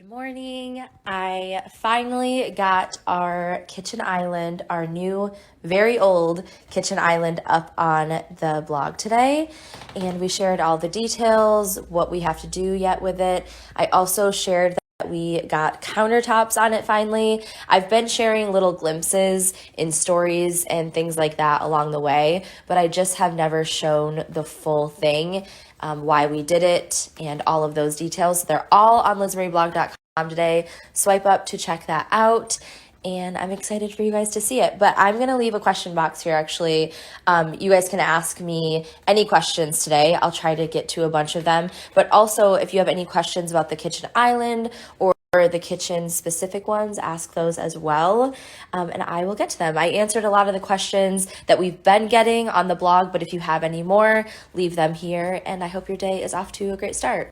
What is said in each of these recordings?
Good morning. I finally got our kitchen island, our new, very old kitchen island up on the blog today. And we shared all the details, what we have to do yet with it. I also shared that we got countertops on it finally. I've been sharing little glimpses in stories and things like that along the way, but I just have never shown the full thing. Why we did it and all of those details. They're all on LizMarieGalvan.com today. Swipe up to check that out. And I'm excited for you guys to see it. But I'm going to leave a question box here, actually. You guys can ask me any questions today. I'll try to get to a bunch of them. But also, if you have any questions about the kitchen island or the kitchen specific ones, ask those as well, and I will get to them. I answered a lot of the questions that we've been getting on the blog, but if you have any more, leave them here, and I hope your day is off to a great start.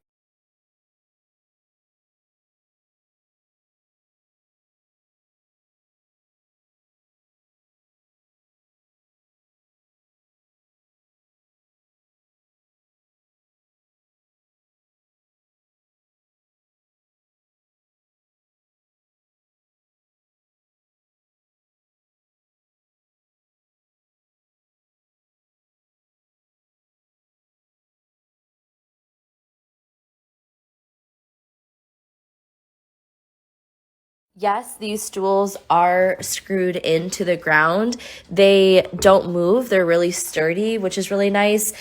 Yes, these stools are screwed into the ground. They don't move. They're really sturdy, which is really nice.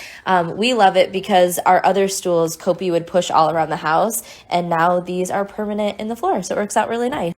We love it because our other stools, Kopi would push all around the house, and now these are permanent in the floor, so it works out really nice.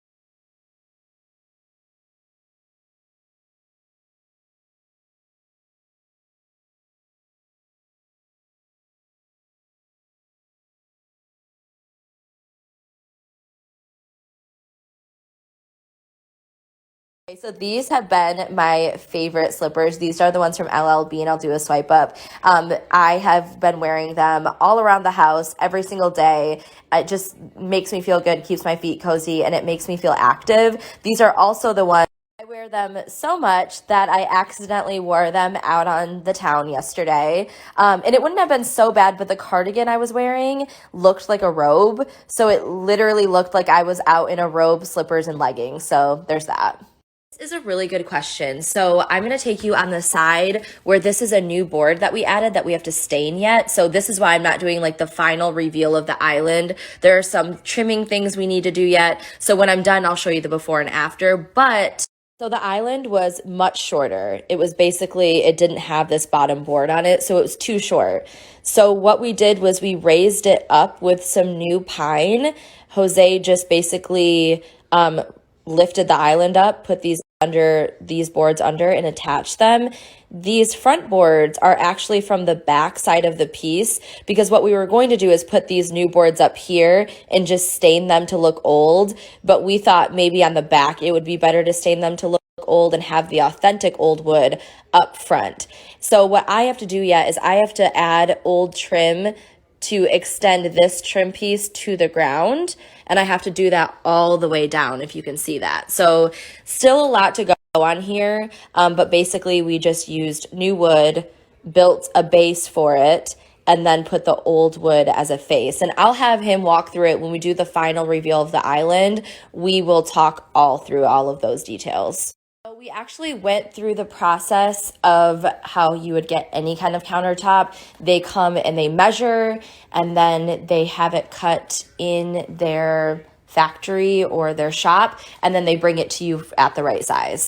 Okay, so these have been my favorite slippers. These are the ones from LL Bean. I'll do a swipe up. I have been wearing them all around the house every single day. It just makes me feel good, keeps my feet cozy, and it makes me feel active. These are also the ones I wear them so much that I accidentally wore them out on the town yesterday. And it wouldn't have been so bad, but the cardigan I was wearing looked like a robe. So it literally looked like I was out in a robe, slippers, and leggings. So there's that. This is a really good question. So I'm going to take you on the side where this is a new board that we added that we have to stain yet. So this is why I'm not doing like the final reveal of the island. There are some trimming things we need to do yet. So when I'm done, I'll show you the before and after. But so the island was much shorter. It was basically, it didn't have this bottom board on it, so it was too short. So what we did was we raised it up with some new pine. Jose just basically lifted the island up, put these boards under and attached them. These front boards are actually from the back side of the piece because what we were going to do is put these new boards up here and just stain them to look old. But we thought maybe on the back it would be better to stain them to look old and have the authentic old wood up front. So what I have to do yet is I have to add old trim to extend this trim piece to the ground. And I have to do that all the way down, if you can see that. So still a lot to go on here, but basically we just used new wood, built a base for it, and then put the old wood as a face. And I'll have him walk through it when we do the final reveal of the island. We will talk all through all of those details. We actually went through the process of how you would get any kind of countertop. They come and they measure, and then they have it cut in their factory or their shop, and then they bring it to you at the right size.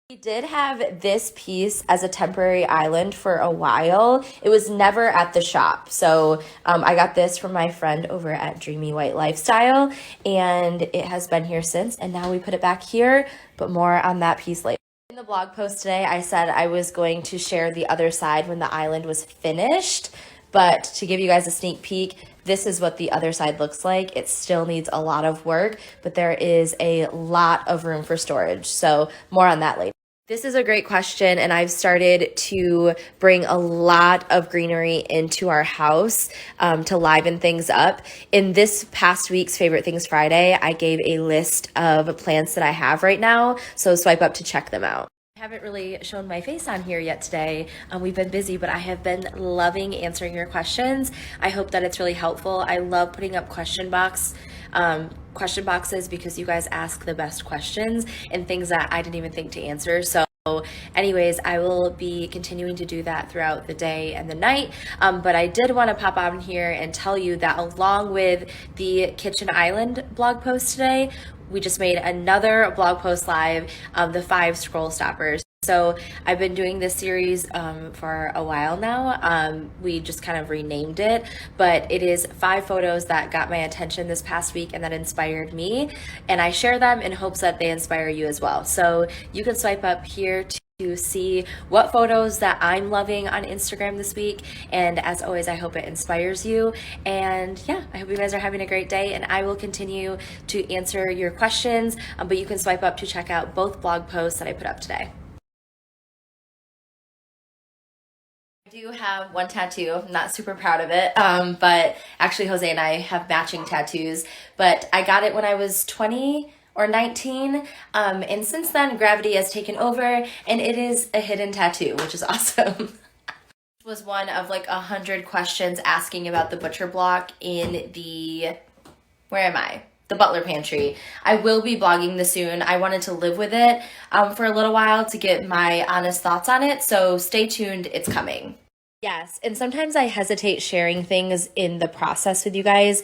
We did have this piece as a temporary island for a while. It was never at the shop. So I got this from my friend over at Dreamy White Lifestyle, and it has been here since. And now we put it back here, but more on that piece later. In the blog post today, I said I was going to share the other side when the island was finished. But to give you guys a sneak peek, this is what the other side looks like. It still needs a lot of work, but there is a lot of room for storage. So more on that later. This is a great question, and I've started to bring a lot of greenery into our house to liven things up. In this past week's Favorite Things Friday, I gave a list of plants that I have right now, so swipe up to check them out. Haven't really shown my face on here yet today. We've been busy, but I have been loving answering your questions. I hope that it's really helpful. I love putting up question boxes because you guys ask the best questions and things that I didn't even think to answer. So anyways, I will be continuing to do that throughout the day and the night. But I did want to pop on here and tell you that along with the Kitchen Island blog post today, we just made another blog post live, the 5 scroll stoppers. So I've been doing this series for a while now. We just kind of renamed it, but it is 5 photos that got my attention this past week and that inspired me. And I share them in hopes that they inspire you as well. So you can swipe up here to see what photos that I'm loving on Instagram this week. And as always, I hope it inspires you. And yeah, I hope you guys are having a great day, and I will continue to answer your questions, but you can swipe up to check out both blog posts that I put up today. I do have one tattoo. I'm not super proud of it, but actually Jose and I have matching tattoos, but I got it when I was 20 or 19, and since then gravity has taken over and it is a hidden tattoo, which is awesome. Was one of like 100 questions asking about the butcher block in the, where am I? The butler pantry. I will be blogging this soon. I wanted to live with it for a little while to get my honest thoughts on it, so stay tuned, it's coming. Yes, and sometimes I hesitate sharing things in the process with you guys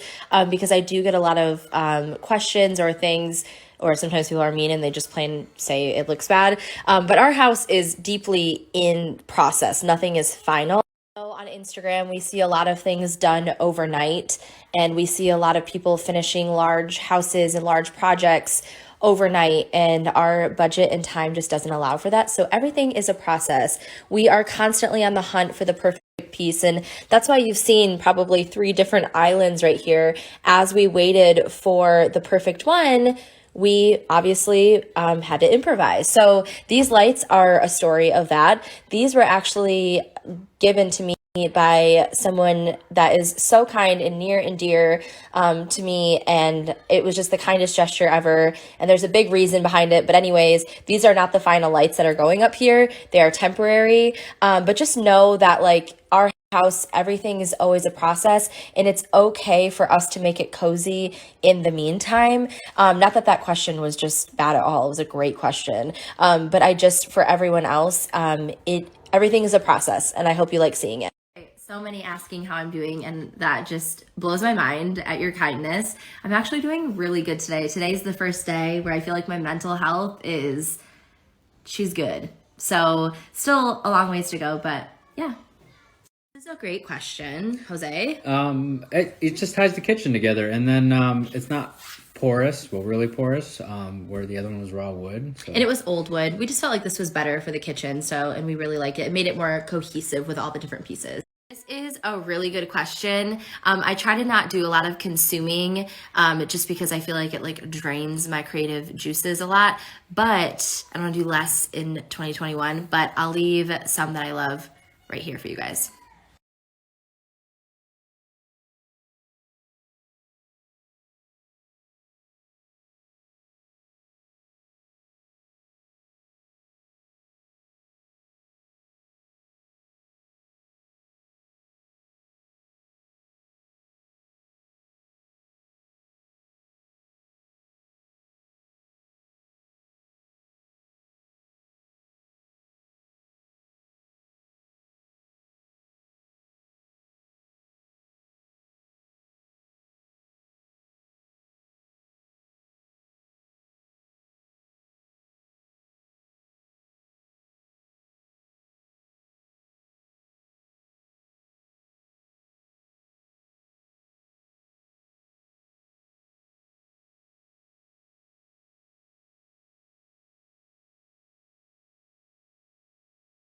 because I do get a lot of questions or things, or sometimes people are mean and they just plain say it looks bad. But our house is deeply in process. Nothing is final. On Instagram, we see a lot of things done overnight, and we see a lot of people finishing large houses and large projects overnight, and our budget and time just doesn't allow for that. So everything is a process. We are constantly on the hunt for the perfect piece, and that's why you've seen probably 3 different islands right here. As we waited for the perfect one, we obviously had to improvise. So these lights are a story of that. These were actually given to me by someone that is so kind and near and dear to me, and it was just the kindest gesture ever, and there's a big reason behind it. But anyways, these are not the final lights that are going up here. They are temporary, but just know that like our house, everything is always a process, and it's okay for us to make it cozy in the meantime. Not that that question was just bad at all. It was a great question, but I just, for everyone else, everything is a process, and I hope you like seeing it. So many asking how I'm doing, and that just blows my mind at your kindness. I'm actually doing really good today. Today's the first day where I feel like my mental health she's good. So still a long ways to go, but yeah. This is a great question, Jose. It just ties the kitchen together, and then it's not porous, really porous, where the other one was raw wood. So. And it was old wood. We just felt like this was better for the kitchen, and we really like it. It made it more cohesive with all the different pieces. This is a really good question. I try to not do a lot of consuming just because I feel like it like drains my creative juices a lot, but I don't want to do less in 2021, but I'll leave some that I love right here for you guys.